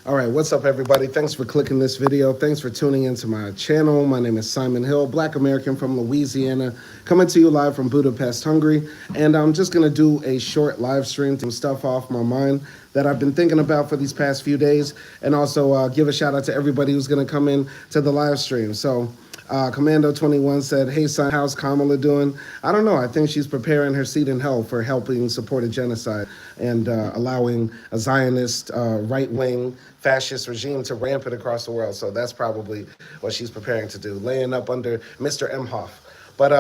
All right, what's up, everybody? Thanks for clicking this video. Thanks for tuning into my channel. My name is Simon Hill, Black American from Louisiana, coming to you live from Budapest, Hungary. And I'm just going to do a short live stream, some stuff off my mind that I've been thinking about for these past few days, and also give a shout out to everybody who's going to come in to the live stream. So Commando21 said, "Hey, son, how's Kamala doing?" I don't know. I think she's preparing her seat in hell for helping support a genocide and allowing a Zionist, right-wing, fascist regime to rampant across the world. So that's probably what she's preparing to do, laying up under Mr. Emhoff. But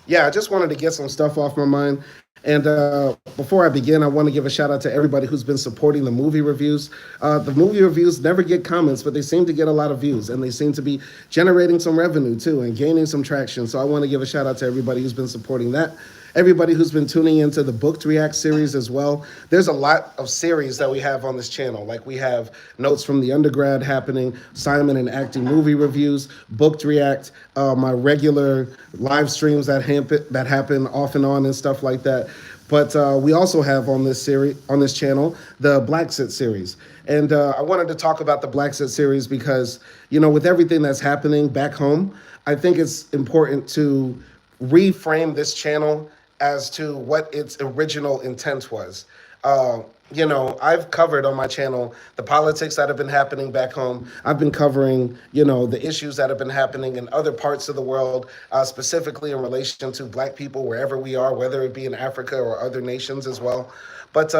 yeah, I just wanted to get some stuff off my mind. And before I begin, I want to give a shout out to everybody who's been supporting the movie reviews. The movie reviews never get comments, but they seem to get a lot of views, and they seem to be generating some revenue too and gaining some traction. So I want to give a shout out to everybody who's been supporting that. Everybody who's been tuning into the Booked React series as well. There's a lot of series that we have on this channel. Like we have Notes from the Undergrad happening, Simon and Acting movie reviews, Booked React, my regular live streams that happen off and on and stuff like that. But we also have on this channel, the Blacksit series. And I wanted to talk about the Blacksit series because, you know, with everything that's happening back home, I think it's important to reframe this channel as to what its original intent was. You know, I've covered on my channel the politics that have been happening back home. I've been covering, you know, the issues that have been happening in other parts of the world, specifically in relation to Black people wherever we are, whether it be in Africa or other nations as well. But,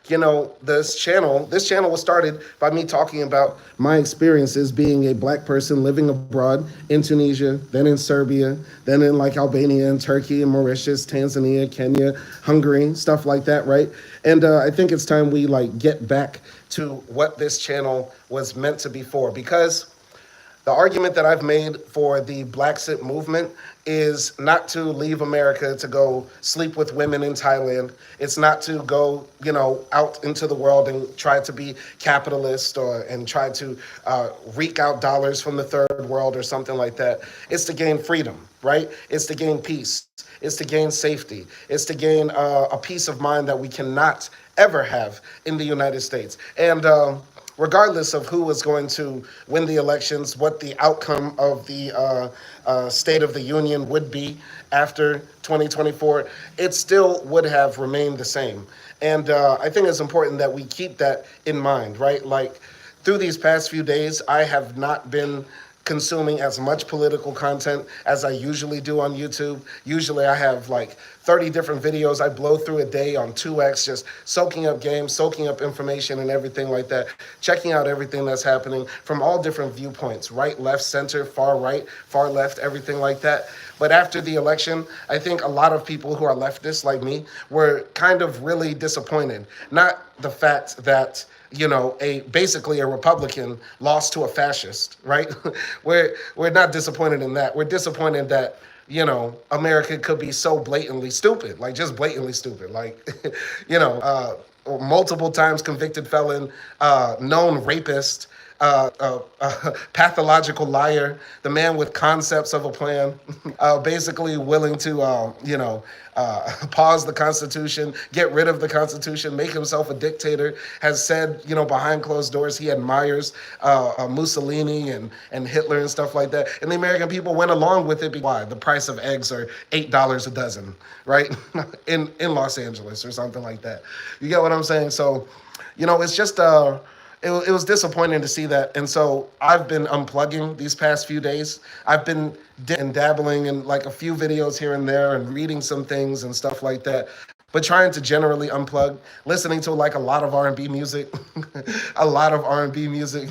you know, this channel was started by me talking about my experiences being a Black person living abroad in Tunisia, then in Serbia, then in like Albania and Turkey and Mauritius, Tanzania, Kenya, Hungary, stuff like that, right? And I think it's time we like get back to what this channel was meant to be for, because the argument that I've made for the Blacksit movement is not to leave America to go sleep with women in Thailand. It's not to go, you know, out into the world and try to be capitalist and try to wreak out dollars from the third world or something like that. It's to gain freedom, right? It's to gain peace. It's to gain safety. It's to gain a peace of mind that we cannot ever have in the United States. And regardless of who is going to win the elections, what the outcome of the State of the Union would be after 2024, it still would have remained the same. And I think it's important that we keep that in mind, right? Like, through these past few days, I have not been consuming as much political content as I usually do on YouTube. Usually I have like 30 different videos I blow through a day on 2X, just soaking up games, soaking up information and everything like that, checking out everything that's happening from all different viewpoints, right, left, center, far right, far left, everything like that. But after the election, I think a lot of people who are leftists like me were kind of really disappointed. Not the fact that, you know, basically a Republican lost to a fascist, right? We're not disappointed in that. We're disappointed that, you know, America could be so blatantly stupid, like just blatantly stupid, like, you know, multiple times convicted felon, known rapist, pathological liar, the man with concepts of a plan, basically willing to, you know, pause the Constitution, get rid of the Constitution, make himself a dictator, has said, you know, behind closed doors he admires Mussolini and Hitler and stuff like that. And the American people went along with it. Why? The price of eggs are $8 a dozen, right? in Los Angeles or something like that. You get what I'm saying? So, you know, it's just it was disappointing to see that. And so I've been unplugging these past few days. I've been dabbling in like a few videos here and there and reading some things and stuff like that, but trying to generally unplug, listening to like a lot of R&B music, a lot of R&B music,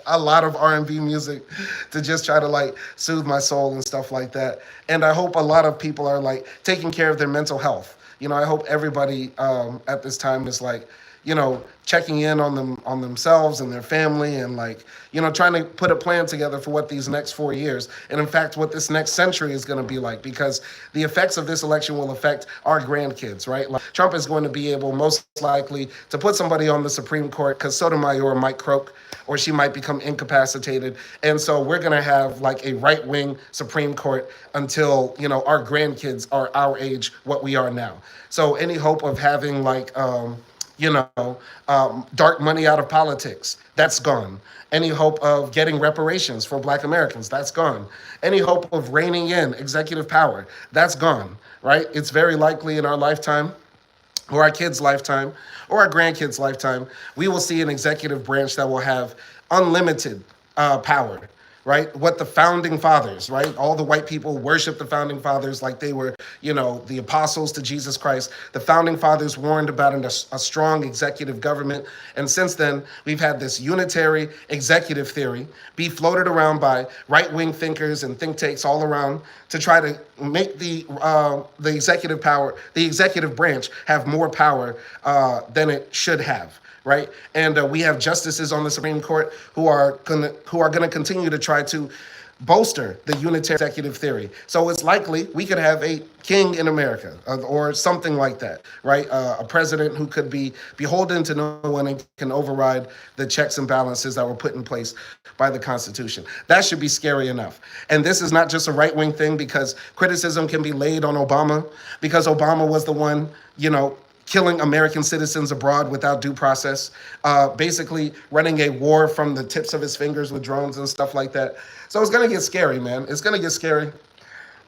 a lot of R&B music to just try to like soothe my soul and stuff like that. And I hope a lot of people are like taking care of their mental health. You know, I hope everybody at this time is like, you know, checking in on themselves and their family and like, you know, trying to put a plan together for what these next 4 years and in fact what this next century is going to be like, because the effects of this election will affect our grandkids, right? Like, Trump is going to be able most likely to put somebody on the Supreme Court because Sotomayor might croak or she might become incapacitated. And so we're going to have like a right-wing Supreme Court until, you know, our grandkids are our age, what we are now. So any hope of having like, dark money out of politics, that's gone. Any hope of getting reparations for Black Americans, that's gone. Any hope of reining in executive power, that's gone, right? It's very likely in our lifetime or our kids' lifetime or our grandkids' lifetime, we will see an executive branch that will have unlimited power, right? What the founding fathers, right? All the white people worship the founding fathers like they were, the apostles to Jesus Christ. The founding fathers warned about a strong executive government. And since then, we've had this unitary executive theory be floated around by right-wing thinkers and think tanks all around to try to make the executive branch have more power than it should have, right? And we have justices on the Supreme Court who are gonna continue to try to bolster the unitary executive theory. So it's likely we could have a king in America or something like that, right? A president who could be beholden to no one and can override the checks and balances that were put in place by the Constitution. That should be scary enough. And this is not just a right-wing thing, because criticism can be laid on Obama, because Obama was the one, killing American citizens abroad without due process, basically running a war from the tips of his fingers with drones and stuff like that. So it's gonna get scary, man. It's gonna get scary.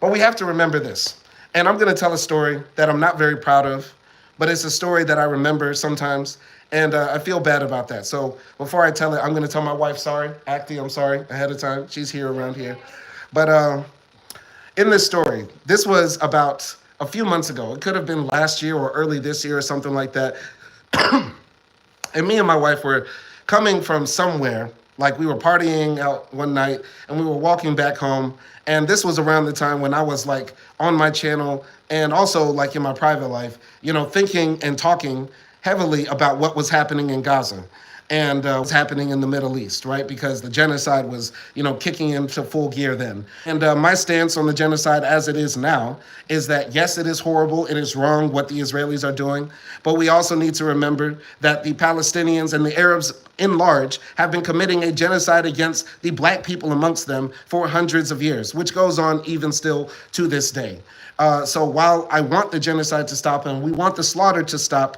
But we have to remember this. And I'm gonna tell a story that I'm not very proud of, but it's a story that I remember sometimes, and I feel bad about that. So before I tell it, I'm gonna tell my wife sorry. Acty, I'm sorry ahead of time. She's here around here. But in this story, this was about a few months ago. It could have been last year or early this year or something like that. And me and my wife were coming from somewhere, like we were partying out one night and we were walking back home. And this was around the time when I was like on my channel and also like in my private life, thinking and talking heavily about what was happening in Gaza and what's happening in the Middle East, right? Because the genocide was, kicking into full gear then. And my stance on the genocide as it is now is that, yes, it is horrible, it is wrong what the Israelis are doing, but we also need to remember that the Palestinians and the Arabs in large have been committing a genocide against the Black people amongst them for hundreds of years, which goes on even still to this day. So while I want the genocide to stop and we want the slaughter to stop,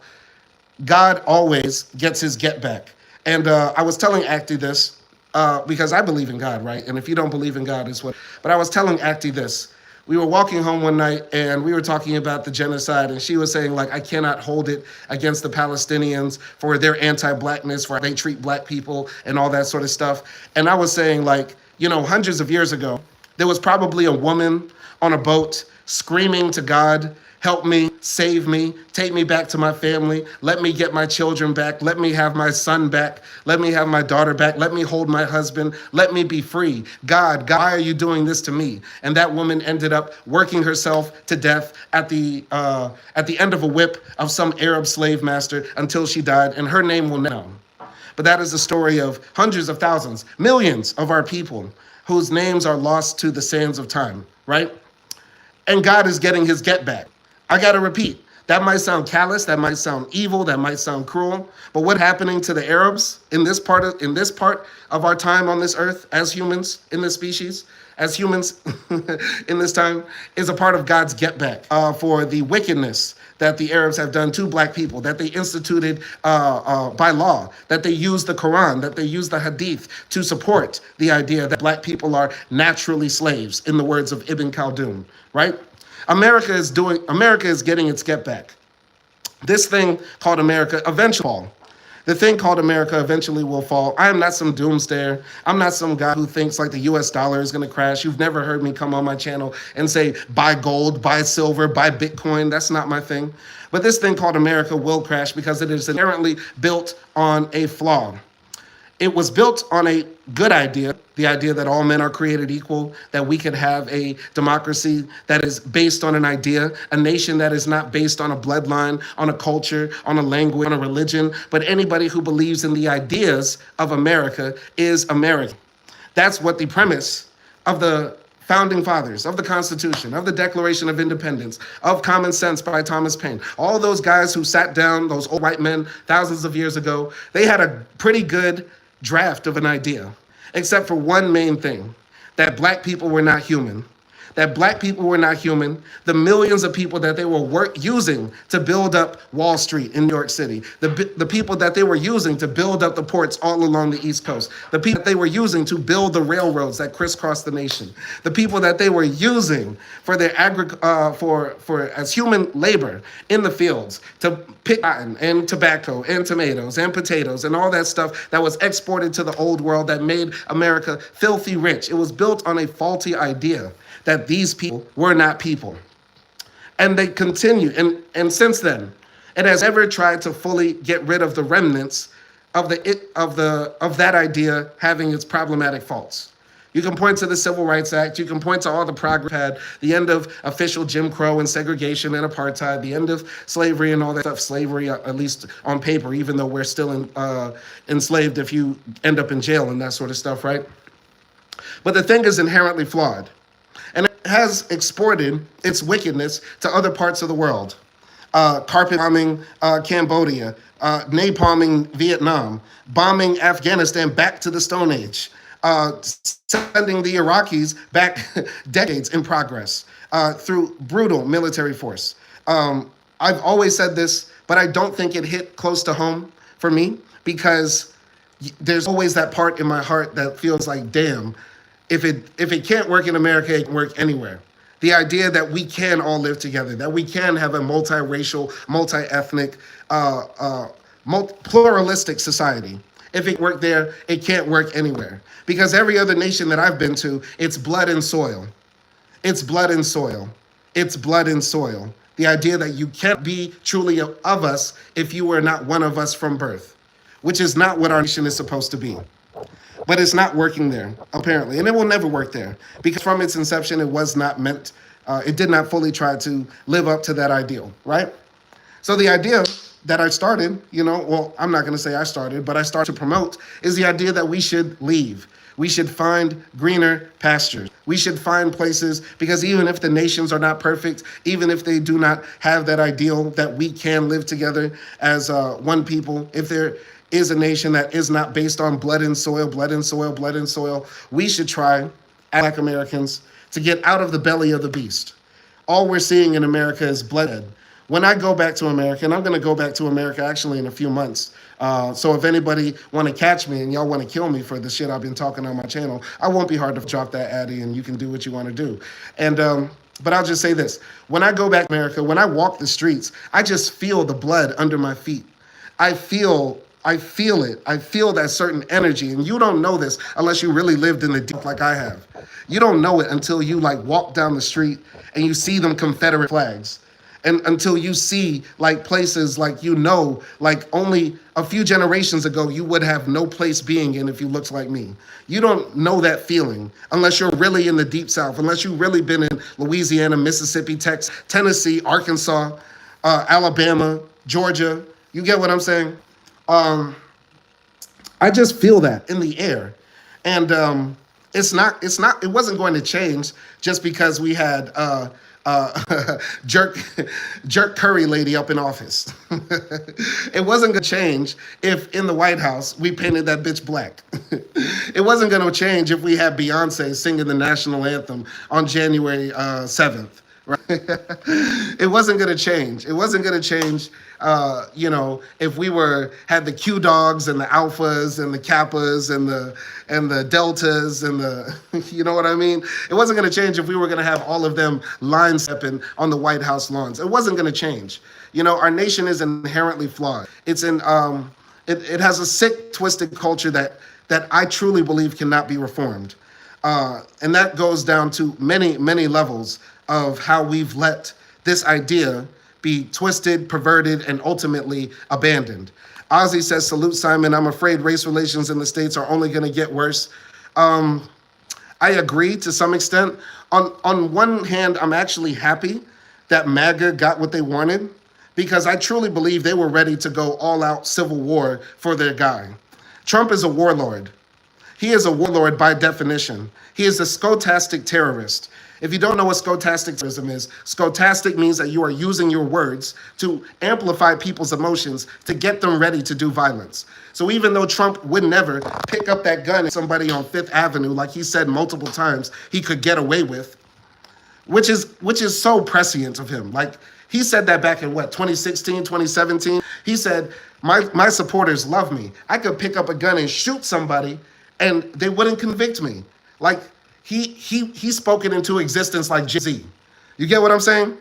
God always gets his get back. And I was telling Acty this because I believe in God, right? And if you don't believe in God, it's what. But I was telling Acty this. We were walking home one night and we were talking about the genocide, and she was saying, like, I cannot hold it against the Palestinians for their anti-Blackness, for how they treat Black people and all that sort of stuff. And I was saying, like, hundreds of years ago, there was probably a woman on a boat screaming to God, help me, save me, take me back to my family, let me get my children back, let me have my son back, let me have my daughter back, let me hold my husband, let me be free. God, why are you doing this to me? And that woman ended up working herself to death at the end of a whip of some Arab slave master until she died, and her name will now. But that is the story of hundreds of thousands, millions of our people whose names are lost to the sands of time, right? And God is getting his get back. I gotta repeat, that might sound callous, that might sound evil, that might sound cruel, but what's happening to the Arabs in this part of our time on this earth as humans in this species, as humans in this time, is a part of God's get back for the wickedness that the Arabs have done to Black people, that they instituted by law, that they use the Quran, that they use the Hadith to support the idea that Black people are naturally slaves, in the words of Ibn Khaldun, right? America is getting its get back. This thing called America eventually will fall. The thing called America eventually will fall. I am not some doomsdayer. I'm not some guy who thinks like the US dollar is gonna crash. You've never heard me come on my channel and say, buy gold, buy silver, buy Bitcoin. That's not my thing. But this thing called America will crash because it is inherently built on a flaw. It was built on a good idea, the idea that all men are created equal, that we could have a democracy that is based on an idea, a nation that is not based on a bloodline, on a culture, on a language, on a religion, but anybody who believes in the ideas of America is American. That's what the premise of the Founding Fathers, of the Constitution, of the Declaration of Independence, of Common Sense by Thomas Paine, all those guys who sat down, those old white men thousands of years ago, they had a pretty good draft of an idea, except for one main thing, that Black people were not human, that black people were not human, the millions of people that they were using to build up Wall Street in New York City, the people that they were using to build up the ports all along the East Coast, the people that they were using to build the railroads that crisscross the nation, the people that they were using for their as human labor in the fields to pick cotton and tobacco and tomatoes and potatoes and all that stuff that was exported to the old world that made America filthy rich. It was built on a faulty idea that these people were not people. And they continue, and since then, it has never tried to fully get rid of the remnants of that idea having its problematic faults. You can point to the Civil Rights Act, you can point to all the progress had, the end of official Jim Crow and segregation and apartheid, the end of slavery and all that stuff, slavery at least on paper, even though we're still enslaved if you end up in jail and that sort of stuff, right? But the thing is inherently flawed. And it has exported its wickedness to other parts of the world. Carpet bombing Cambodia, napalming Vietnam, bombing Afghanistan back to the Stone Age, sending the Iraqis back decades in progress through brutal military force. I've always said this, but I don't think it hit close to home for me because there's always that part in my heart that feels like, damn, if it can't work in America, it can work anywhere. The idea that we can all live together, that we can have a multiracial, multi-ethnic, pluralistic society. If it worked there, it can't work anywhere. Because every other nation that I've been to, it's blood and soil. It's blood and soil. It's blood and soil. The idea that you can't be truly of us if you were not one of us from birth, which is not what our nation is supposed to be. But it's not working there, apparently. And it will never work there because from its inception, it was not meant, it did not fully try to live up to that ideal, right? So the idea that I started, I'm not going to say I started, but I started to promote is the idea that we should leave. We should find greener pastures. We should find places, because even if the nations are not perfect, even if they do not have that ideal that we can live together as one people, if there is a nation that is not based on blood and soil, blood and soil, blood and soil, we should try, as Black Americans, to get out of the belly of the beast. All we're seeing in America is bloodshed. When I go back to America, and I'm going to go back to America actually in a few months, so if anybody want to catch me and y'all want to kill me for the shit I've been talking on my channel, I won't be hard to drop that addy and you can do what you want to do. And but I'll just say this. When I go back to America, when I walk the streets, I just feel the blood under my feet. I feel it. I feel that certain energy. And you don't know this unless you really lived in the deep like I have. You don't know it until you walk down the street and you see them Confederate flags. And until you see places only a few generations ago, you would have no place being in if you looked like me. You don't know that feeling unless you're really in the deep South, unless you've really been in Louisiana, Mississippi, Texas, Tennessee, Arkansas, Alabama, Georgia. You get what I'm saying? I just feel that in the air. And it wasn't going to change just because we had jerk curry lady up in office. It wasn't gonna change if in the White House we painted that bitch black. It wasn't gonna change if we had Beyonce singing the national anthem on January 7th. Right? It wasn't gonna change. It wasn't gonna change, if we had the Q dogs and the alphas and the kappas and the deltas and the, you know what I mean? It wasn't gonna change if we were gonna have all of them line stepping on the White House lawns. It wasn't gonna change. Our nation is inherently flawed. It's it has a sick, twisted culture that I truly believe cannot be reformed. And that goes down to many, many levels of how we've let this idea be twisted, perverted, and ultimately abandoned. Ozzy says, salute, Simon. I'm afraid race relations in the States are only going to get worse. I agree to some extent. On one hand, I'm actually happy that MAGA got what they wanted because I truly believe they were ready to go all out civil war for their guy. Trump is a warlord. He is a warlord by definition. He is a scholastic terrorist. If you don't know what scholastic terrorism is, scholastic means that you are using your words to amplify people's emotions to get them ready to do violence. So even though Trump would never pick up that gun at somebody on Fifth Avenue, like he said multiple times he could get away with, which is so prescient of him. Like he said that back in what, 2016, 2017. He said, my supporters love me. I could pick up a gun and shoot somebody and they wouldn't convict me. Like he spoke it into existence like Jay-Z. You get what I'm saying?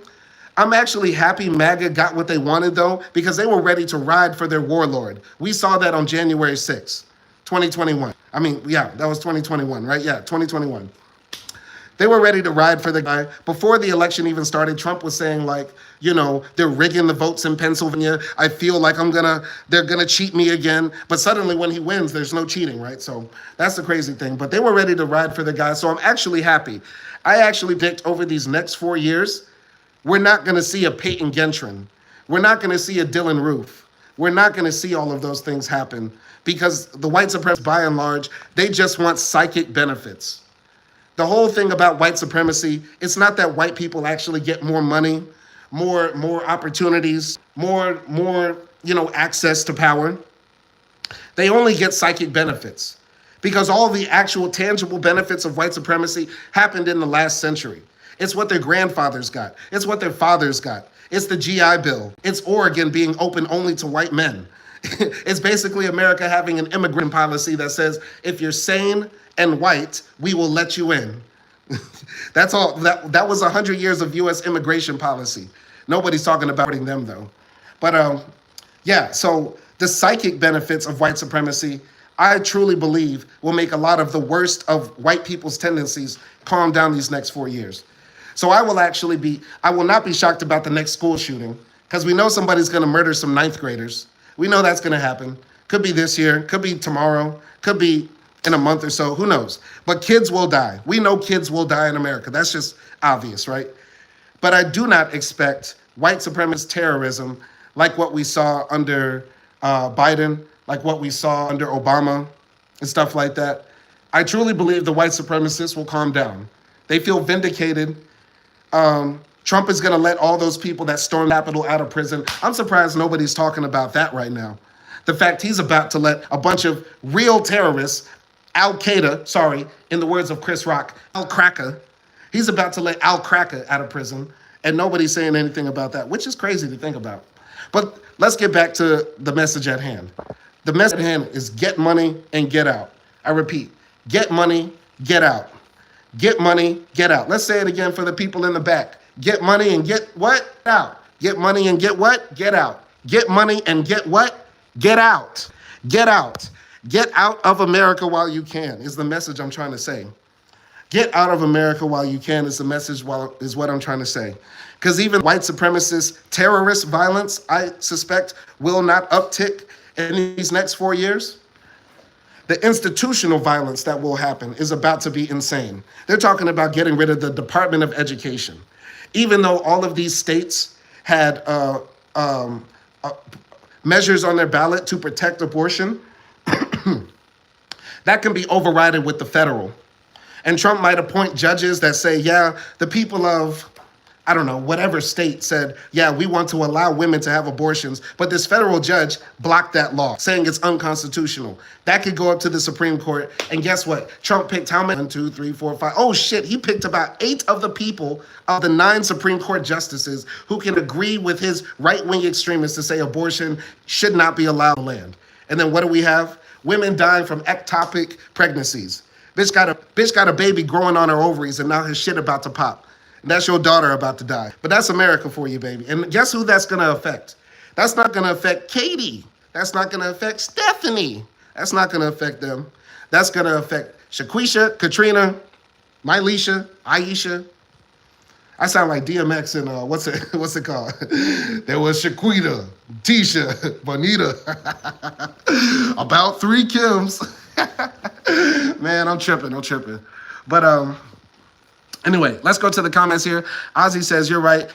I'm actually happy MAGA got what they wanted though, because they were ready to ride for their warlord. We saw that on January 6th, 2021. I mean, yeah, that was 2021, right? Yeah, 2021. They were ready to ride for the guy. Before the election even started, Trump was saying like, they're rigging the votes in Pennsylvania. I feel like they're gonna cheat me again. But suddenly when he wins, there's no cheating, right? So that's the crazy thing. But they were ready to ride for the guy. So I'm actually happy. I actually predict over these next 4 years, we're not gonna see a Peyton Gentrin. We're not gonna see a Dylan Roof. We're not gonna see all of those things happen because the white supremacists, by and large, they just want psychic benefits. The whole thing about white supremacy, it's not that white people actually get more money, more opportunities, more access to power. They only get psychic benefits because all the actual tangible benefits of white supremacy happened in the last century. It's what their grandfathers got. It's what their fathers got. It's the GI Bill. It's Oregon being open only to white men. It's basically America having an immigrant policy that says, if you're sane and white, we will let you in. That's all. That was 100 years of U.S. immigration policy. Nobody's talking about them though. But yeah, so the psychic benefits of white supremacy, I truly believe will make a lot of the worst of white people's tendencies calm down these next 4 years. So I will not be shocked about the next school shooting because we know somebody's going to murder some ninth graders. We know that's going to happen. Could be this year, could be tomorrow, could be in a month or so, who knows? But kids will die. We know kids will die in America. That's just obvious, right? But I do not expect white supremacist terrorism like what we saw under Biden, like what we saw under Obama and stuff like that. I truly believe the white supremacists will calm down. They feel vindicated. Trump is going to let all those people that stormed the Capitol out of prison. I'm surprised nobody's talking about that right now. The fact he's about to let a bunch of real terrorists, Al-Qaeda, in the words of Chris Rock, Al-Cracker, he's about to let Al-Cracker out of prison, and nobody's saying anything about that, which is crazy to think about. But let's get back to the message at hand. The message at hand is get money and get out. I repeat, get money, get out. Get money, get out. Let's say it again for the people in the back. Get money and get what? Out. Get money and get what? Get out. Get money and get what? Get out. Get out. Get out of America while you can is the message I'm trying to say. Get out of America while you can is the message is what I'm trying to say. Because even white supremacist terrorist violence, I suspect, will not uptick in these next 4 years. The institutional violence that will happen is about to be insane. They're talking about getting rid of the Department of Education. Even though all of these states had measures on their ballot to protect abortion, that can be overridden with the federal. And Trump might appoint judges that say, yeah, the people of, I don't know, whatever state said, yeah, we want to allow women to have abortions, but this federal judge blocked that law, saying it's unconstitutional. That could go up to the Supreme Court, and guess what? Trump picked how many? 1, 2, 3, 4, 5. Oh shit, he picked about 8 of the people of the 9 Supreme Court justices who can agree with his right-wing extremists to say abortion should not be allowed in the land. And then what do we have? Women dying from ectopic pregnancies. Bitch got a baby growing on her ovaries, and now his shit about to pop. That's your daughter about to die. But that's America for you, baby. And guess who that's going to affect? That's not going to affect Katie. That's not going to affect Stephanie. That's not going to affect them. That's going to affect Shaquisha, Katrina, Mylisha, Aisha. I sound like DMX in, what's it called? There was Shaquita, Tisha, Bonita. About 3 Kims. Man, I'm tripping. But, anyway, let's go to the comments here. Ozzy says, you're right.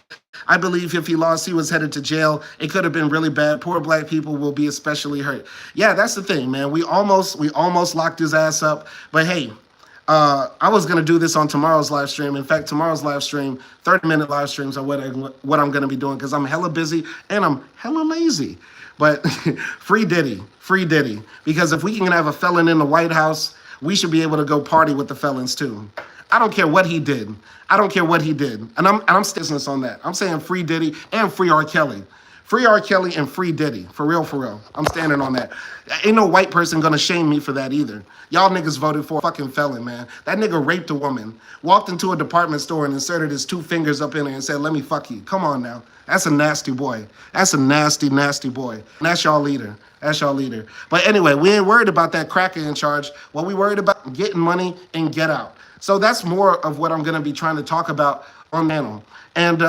I believe if he lost, he was headed to jail. It could have been really bad. Poor black people will be especially hurt. Yeah, that's the thing, man. We almost locked his ass up. But hey, I was going to do this on tomorrow's live stream. In fact, tomorrow's live stream, 30-minute live streams are what I'm going to be doing because I'm hella busy and I'm hella lazy. But free Diddy. Because if we can have a felon in the White House, we should be able to go party with the felons too. I don't care what he did. I don't care what he did. And I'm business on that. I'm saying free Diddy and free R. Kelly. Free R. Kelly and free Diddy. For real, for real. I'm standing on that. Ain't no white person gonna shame me for that either. Y'all niggas voted for a fucking felon, man. That nigga raped a woman, walked into a department store and inserted his 2 fingers up in it and said, let me fuck you. Come on now. That's a nasty boy. That's a nasty, nasty boy. And that's y'all leader. That's y'all leader. But anyway, we ain't worried about that cracker in charge. What we worried about getting money and get out. So that's more of what I'm gonna be trying to talk about on the panel. And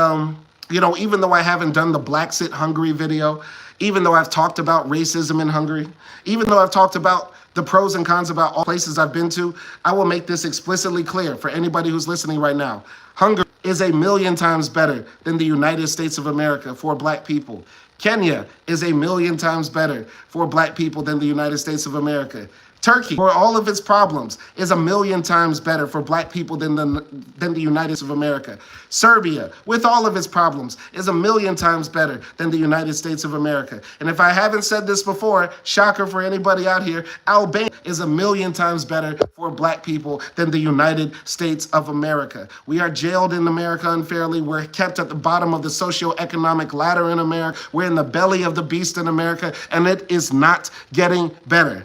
you know, even though I haven't done the Black Sit Hungary video, even though I've talked about racism in Hungary, even though I've talked about the pros and cons about all places I've been to, I will make this explicitly clear for anybody who's listening right now. Hungary is 1,000,000 times better than the United States of America for black people. Kenya is 1,000,000 times better for black people than the United States of America. Turkey, for all of its problems, is 1,000,000 times better for black people than the United States of America. Serbia, with all of its problems, is 1,000,000 times better than the United States of America. And if I haven't said this before, shocker for anybody out here, Albania is 1,000,000 times better for black people than the United States of America. We are jailed in America unfairly. We're kept at the bottom of the socioeconomic ladder in America. We're in the belly of the beast in America, and it is not getting better.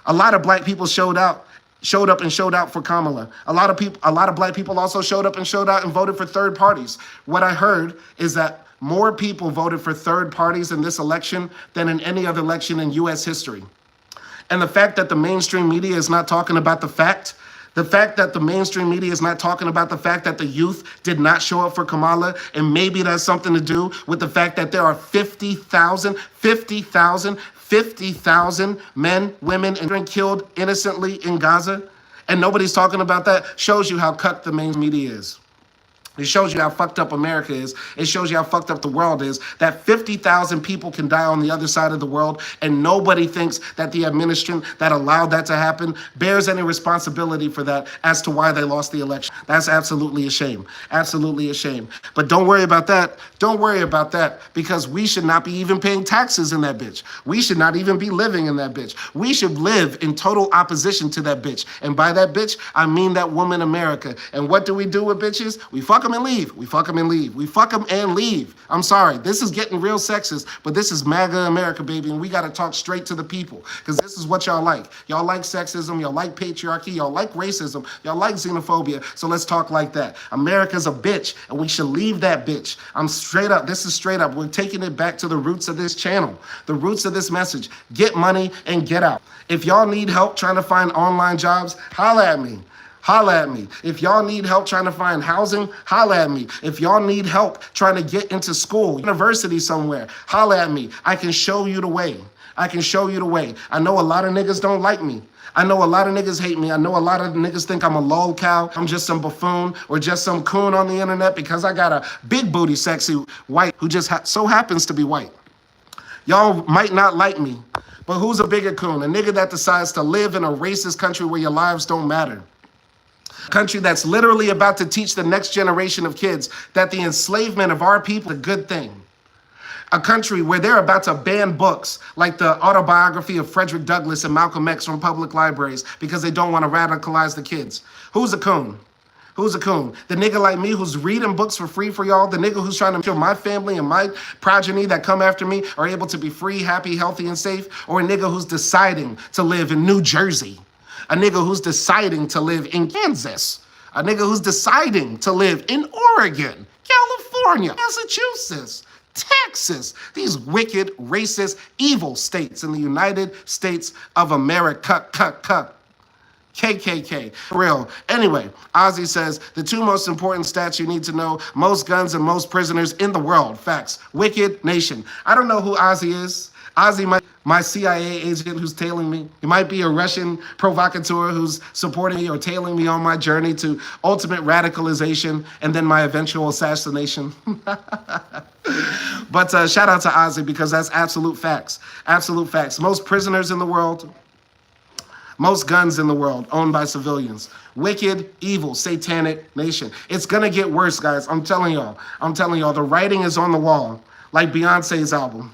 A lot of black people showed up and showed out for Kamala. A lot of black people also showed up and showed out and voted for third parties. What I heard is that more people voted for third parties in this election than in any other election in U.S. history. And the fact that the mainstream media is not talking about the fact that the mainstream media is not talking about the fact that the youth did not show up for Kamala, and maybe that's something to do with the fact that there are 50,000 men, women, and children killed innocently in Gaza, and nobody's talking about that, shows you how cut the main media is. It shows you how fucked up America is. It shows you how fucked up the world is, that 50,000 people can die on the other side of the world, and nobody thinks that the administration that allowed that to happen bears any responsibility for that as to why they lost the election. That's absolutely a shame. Absolutely a shame. But don't worry about that. Don't worry about that, because we should not be even paying taxes in that bitch. We should not even be living in that bitch. We should live in total opposition to that bitch. And by that bitch, I mean that woman America. And what do we do with bitches? We fuck them and leave. We fuck them and leave. We fuck them and leave. I'm sorry. This is getting real sexist, but this is MAGA America, baby, and we got to talk straight to the people, because this is what y'all like. Y'all like sexism. Y'all like patriarchy. Y'all like racism. Y'all like xenophobia. So let's talk like that. America's a bitch, and we should leave that bitch. I'm straight up. This is straight up. We're taking it back to the roots of this channel, the roots of this message. Get money and get out. If y'all need help trying to find online jobs, holla at me. Holla at me. If y'all need help trying to find housing, holla at me. If y'all need help trying to get into school, university somewhere, holla at me. I can show you the way. I can show you the way. I know a lot of niggas don't like me. I know a lot of niggas hate me. I know a lot of niggas think I'm a lol cow. I'm just some buffoon or just some coon on the internet because I got a big booty, sexy white who just so happens to be white. Y'all might not like me, but who's a bigger coon? A nigga that decides to live in a racist country where your lives don't matter. Country that's literally about to teach the next generation of kids that the enslavement of our people is a good thing. A country where they're about to ban books like the autobiography of Frederick Douglass and Malcolm X from public libraries because they don't want to radicalize the kids. Who's a coon? Who's a coon? The nigga like me who's reading books for free for y'all, the nigga who's trying to make sure my family and my progeny that come after me are able to be free, happy, healthy, and safe, or a nigga who's deciding to live in New Jersey? A nigga who's deciding to live in Kansas. A nigga who's deciding to live in Oregon, California, Massachusetts, Texas. These wicked, racist, evil states in the United States of America. KKK. For real. Anyway, Ozzy says, the 2 most important stats you need to know: most guns and most prisoners in the world. Facts. Wicked nation. I don't know who Ozzy is. Ozzy might be my CIA agent who's tailing me. He might be a Russian provocateur who's supporting me or tailing me on my journey to ultimate radicalization and then my eventual assassination. But shout out to Ozzy, because that's absolute facts. Absolute facts. Most prisoners in the world. Most guns in the world owned by civilians. Wicked, evil, satanic nation. It's going to get worse, guys. I'm telling y'all. The writing is on the wall, like Beyonce's album.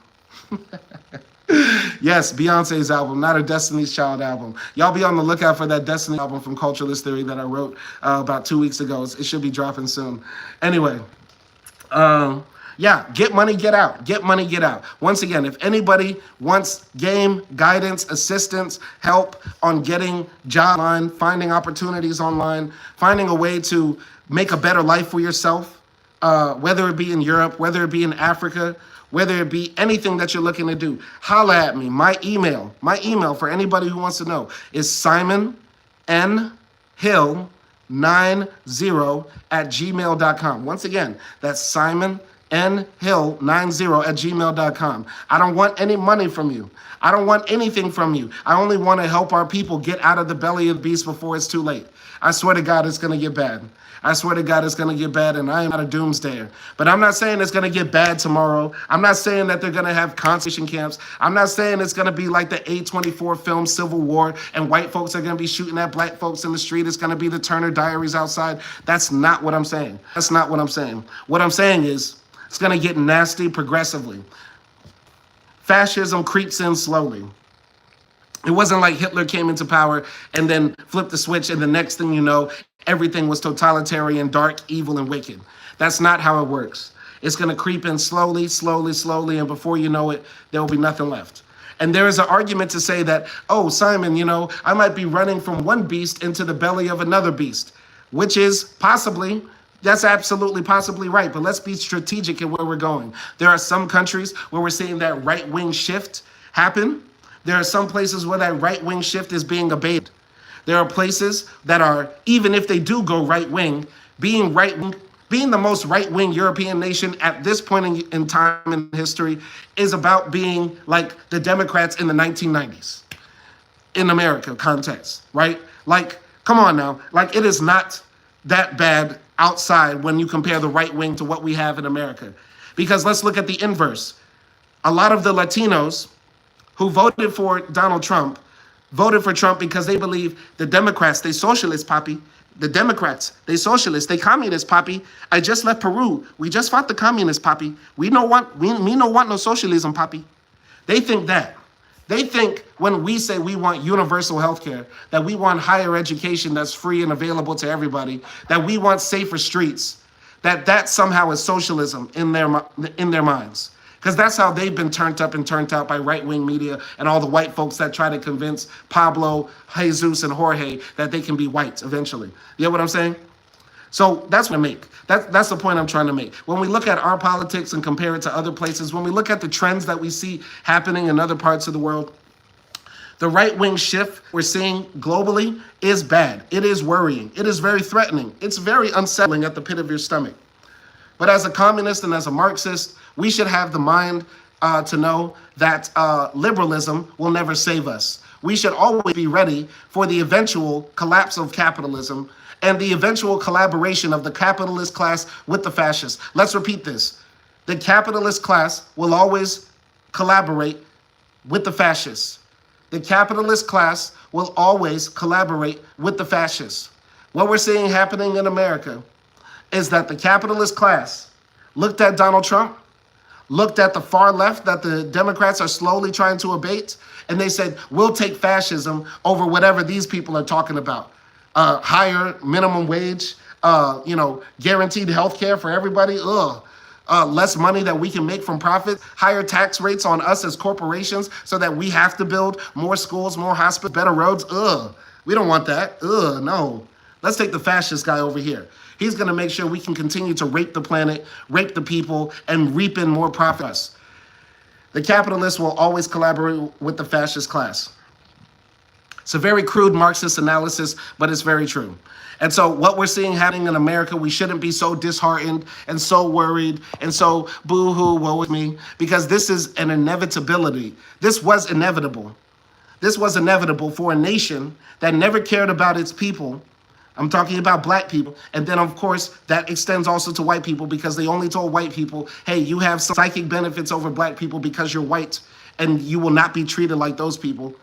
Yes, Beyonce's album, not a Destiny's Child album. Y'all be on the lookout for that Destiny album from Culturalist Theory that I wrote about 2 weeks ago. It should be dropping soon. Anyway, yeah, get money, get out. Get money, get out. Once again, if anybody wants game, guidance, assistance, help on getting job online, finding opportunities online, finding a way to make a better life for yourself, whether it be in Europe, whether it be in Africa, whether it be anything that you're looking to do, holla at me. My email for anybody who wants to know is SimonNHill90@gmail.com. Once again, that's SimonNHill90@gmail.com. I don't want any money from you. I don't want anything from you. I only want to help our people get out of the belly of the beast before it's too late. I swear to God, it's going to get bad. I swear to God, it's going to get bad, and I am not a doomsdayer. But I'm not saying it's going to get bad tomorrow. I'm not saying that they're going to have concentration camps. I'm not saying it's going to be like the A24 film Civil War, and white folks are going to be shooting at black folks in the street. It's going to be the Turner Diaries outside. That's not what I'm saying. That's not what I'm saying. What I'm saying is it's going to get nasty progressively. Fascism creeps in slowly. It wasn't like Hitler came into power and then flipped the switch, and the next thing you know, everything was totalitarian, dark, evil, and wicked. That's not how it works. It's going to creep in slowly, slowly, slowly, and before you know it, there will be nothing left. And there is an argument to say that, oh, Simon, I might be running from one beast into the belly of another beast, which is possibly, that's absolutely possibly right. But let's be strategic in where we're going. There are some countries where we're seeing that right-wing shift happen. There are some places where that right-wing shift is being abated. There are places that are, even if they do go right-wing, being the most right-wing European nation at this point in time in history is about being like the Democrats in the 1990s in America context, right? Like, come on now. Like, it is not that bad outside when you compare the right wing to what we have in America. Because let's look at the inverse. A lot of the Latinos who voted for Donald Trump voted for Trump because they believe the Democrats, they socialist, papi. The Democrats, they socialist, they communist, papi. I just left Peru. We just fought the communist, papi. We no want no socialism, papi. They think that. They think when we say we want universal health care, that we want higher education that's free and available to everybody, that we want safer streets, that somehow is socialism in their minds. Because that's how they've been turned up and turned out by right-wing media and all the white folks that try to convince Pablo, Jesus, and Jorge that they can be white eventually. You know what I'm saying? So that's what I make. That's the point I'm trying to make. When we look at our politics and compare it to other places, when we look at the trends that we see happening in other parts of the world, the right-wing shift we're seeing globally is bad. It is worrying. It is very threatening. It's very unsettling at the pit of your stomach. But as a communist and as a Marxist, we should have the mind to know that liberalism will never save us. We should always be ready for the eventual collapse of capitalism and the eventual collaboration of the capitalist class with the fascists. Let's repeat this. The capitalist class will always collaborate with the fascists. The capitalist class will always collaborate with the fascists. What we're seeing happening in America is that the capitalist class looked at Donald Trump, looked at the far left that the Democrats are slowly trying to abate, and they said, we'll take fascism over whatever these people are talking about. Higher minimum wage, guaranteed health care for everybody, less money that we can make from profits, higher tax rates on us as corporations so that we have to build more schools, more hospitals, better roads. We don't want that. No. Let's take the fascist guy over here. He's going to make sure we can continue to rape the planet, rape the people, and reap in more profits. The capitalists will always collaborate with the fascist class. It's a very crude Marxist analysis, but it's very true. And so what we're seeing happening in America, we shouldn't be so disheartened and so worried and so boo-hoo, woe is me, because this is an inevitability. This was inevitable. This was inevitable for a nation that never cared about its people. I'm talking about black people. And then, of course, that extends also to white people because they only told white people, hey, you have some psychic benefits over black people because you're white and you will not be treated like those people.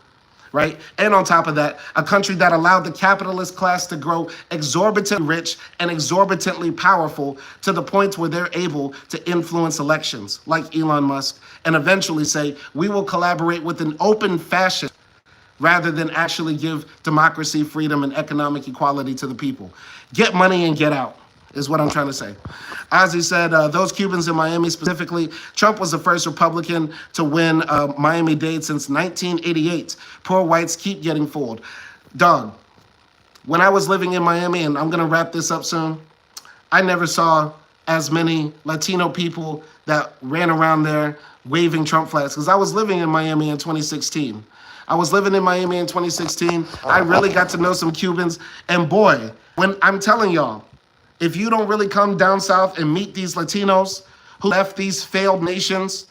right? And on top of that, a country that allowed the capitalist class to grow exorbitantly rich and exorbitantly powerful to the point where they're able to influence elections, like Elon Musk, and eventually say, we will collaborate with an open fascist rather than actually give democracy, freedom, and economic equality to the people. Get money and get out, is what I'm trying to say. Ozzy said, those Cubans in Miami specifically, Trump was the first Republican to win Miami-Dade since 1988. Poor whites keep getting fooled. Dog, when I was living in Miami, and I'm gonna wrap this up soon, I never saw as many Latino people that ran around there waving Trump flags, because I was living in Miami in 2016. I was living in Miami in 2016. I really got to know some Cubans. And boy, when I'm telling y'all, if you don't really come down south and meet these Latinos who left these failed nations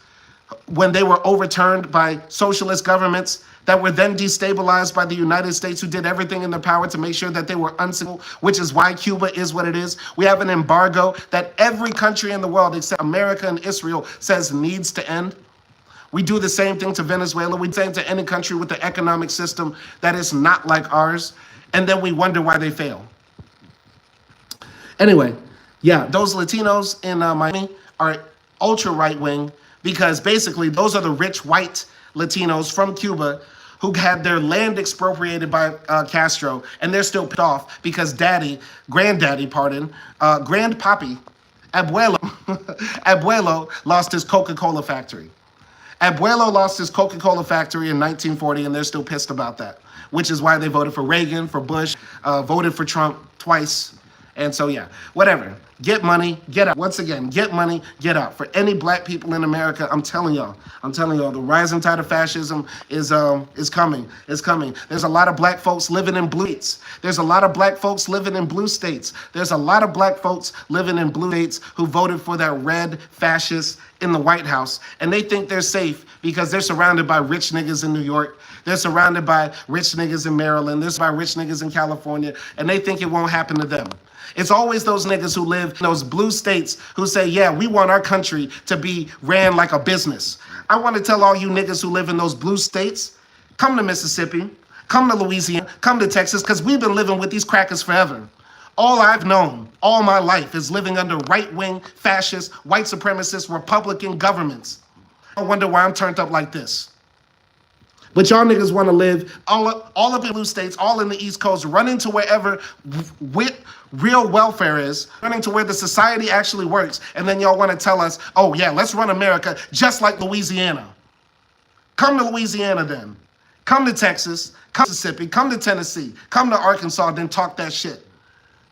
when they were overturned by socialist governments that were then destabilized by the United States, who did everything in their power to make sure that they were unstable, which is why Cuba is what it is. We have an embargo that every country in the world except America and Israel says needs to end. We do the same thing to Venezuela. We do the same to any country with the economic system that is not like ours. And then we wonder why they fail. Anyway, yeah, those Latinos in Miami are ultra right-wing because basically those are the rich white Latinos from Cuba who had their land expropriated by Castro, and they're still pissed off because grandpappy, Abuelo lost his Coca-Cola factory. Abuelo lost his Coca-Cola factory in 1940, and they're still pissed about that, which is why they voted for Reagan, for Bush, voted for Trump twice. And so, yeah, whatever. Get money, get out. Once again, get money, get out. For any black people in America, I'm telling y'all, the rising tide of fascism is coming. It's coming. There's a lot of black folks living in blue states. There's a lot of black folks living in blue states. There's a lot of black folks living in blue states who voted for that red fascist in the White House. And they think they're safe because they're surrounded by rich niggas in New York. They're surrounded by rich niggas in Maryland. They're surrounded by rich niggas in California. And they think it won't happen to them. It's always those niggas who live in those blue states who say, yeah, we want our country to be ran like a business. I want to tell all you niggas who live in those blue states, come to Mississippi, come to Louisiana, come to Texas, because we've been living with these crackers forever. All I've known all my life is living under right-wing, fascist, white supremacist, Republican governments. I wonder why I'm turned up like this. But y'all niggas want to live all up in blue states, all in the East Coast, running to wherever real welfare is, running to where the society actually works, and then y'all want to tell us, oh yeah, let's run America just like Louisiana. Come to Louisiana then. Come to Texas, come to Mississippi, come to Tennessee, come to Arkansas, then talk that shit.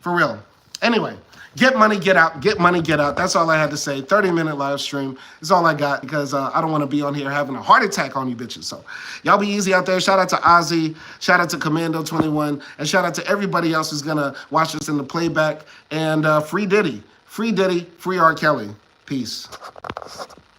For real. Anyway. Get money, get out. Get money, get out. That's all I had to say. 30-minute live stream is all I got because I don't want to be on here having a heart attack on you bitches. So y'all be easy out there. Shout out to Ozzy. Shout out to Commando21. And shout out to everybody else who's going to watch this in the playback. And free Diddy. Free Diddy. Free R. Kelly. Peace.